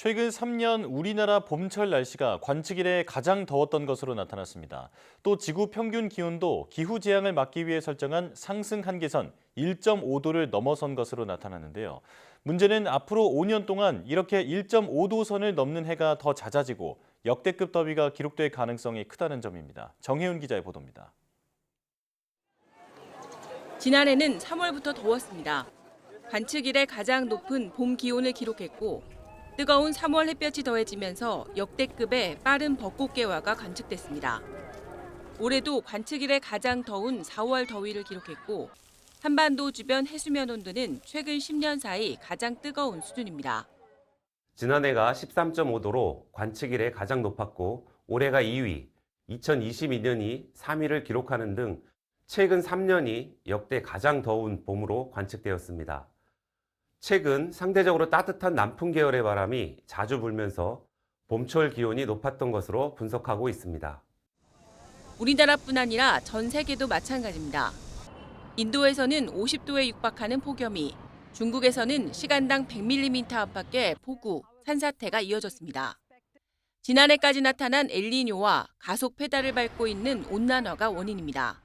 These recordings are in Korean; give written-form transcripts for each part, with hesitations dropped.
최근 3년 우리나라 봄철 날씨가 관측 이래 가장 더웠던 것으로 나타났습니다. 또 지구 평균 기온도 기후 재앙을 막기 위해 설정한 상승 한계선 1.5도를 넘어선 것으로 나타났는데요. 문제는 앞으로 5년 동안 이렇게 1.5도 선을 넘는 해가 더 잦아지고 역대급 더위가 기록될 가능성이 크다는 점입니다. 정혜윤 기자의 보도입니다. 지난해는 3월부터 더웠습니다. 관측 이래 가장 높은 봄 기온을 기록했고 뜨거운 3월 햇볕이 더해지면서 역대급의 빠른 벚꽃 개화가 관측됐습니다. 올해도 관측 이래 가장 더운 4월 더위를 기록했고 한반도 주변 해수면 온도는 최근 10년 사이 가장 뜨거운 수준입니다. 지난해가 13.5도로 관측 이래 가장 높았고 올해가 2위, 2022년이 3위를 기록하는 등 최근 3년이 역대 가장 더운 봄으로 관측되었습니다. 최근 상대적으로 따뜻한 남풍 계열의 바람이 자주 불면서 봄철 기온이 높았던 것으로 분석하고 있습니다. 우리나라뿐 아니라 전 세계도 마찬가지입니다. 인도에서는 50도에 육박하는 폭염이, 중국에서는 시간당 100mm 안팎의 폭우, 산사태가 이어졌습니다. 지난해까지 나타난 엘니뇨와 가속 페달을 밟고 있는 온난화가 원인입니다.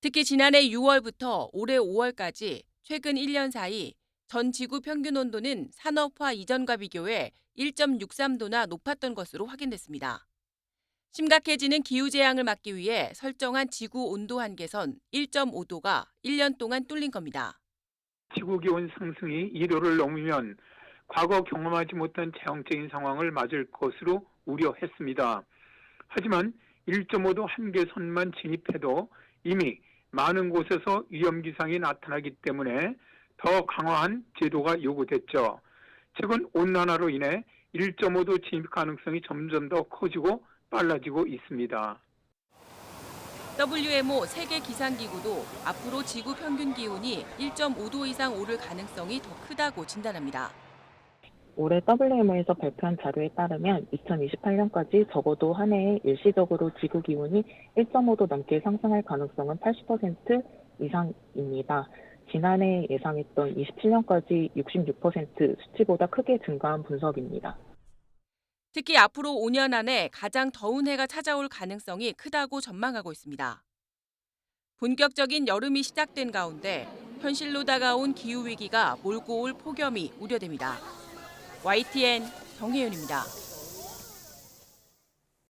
특히 지난해 6월부터 올해 5월까지 최근 1년 사이 전 지구 평균 온도는 산업화 이전과 비교해 1.63도나 높았던 것으로 확인됐습니다. 심각해지는 기후재앙을 막기 위해 설정한 지구 온도 한계선 1.5도가 1년 동안 뚫린 겁니다. 지구기온 상승이 2도를 넘으면 과거 경험하지 못한 재앙적인 상황을 맞을 것으로 우려했습니다. 하지만 1.5도 한계선만 진입해도 이미 많은 곳에서 위험기상이 나타나기 때문에 더 강화한 제도가 요구됐죠. 최근 온난화로 인해 1.5도 진입 가능성이 점점 더 커지고 빨라지고 있습니다. WMO 세계기상기구도 앞으로 지구 평균 기온이 1.5도 이상 오를 가능성이 더 크다고 진단합니다. 올해 WMO에서 발표한 자료에 따르면 2028년까지 적어도 한 해에 일시적으로 지구 기온이 1.5도 넘게 상승할 가능성은 80% 이상입니다. 지난해 예상했던 27년까지 66% 수치보다 크게 증가한 분석입니다. 특히 앞으로 5년 안에 가장 더운 해가 찾아올 가능성이 크다고 전망하고 있습니다. 본격적인 여름이 시작된 가운데 현실로 다가온 기후위기가 몰고 올 폭염이 우려됩니다. YTN 정혜윤입니다.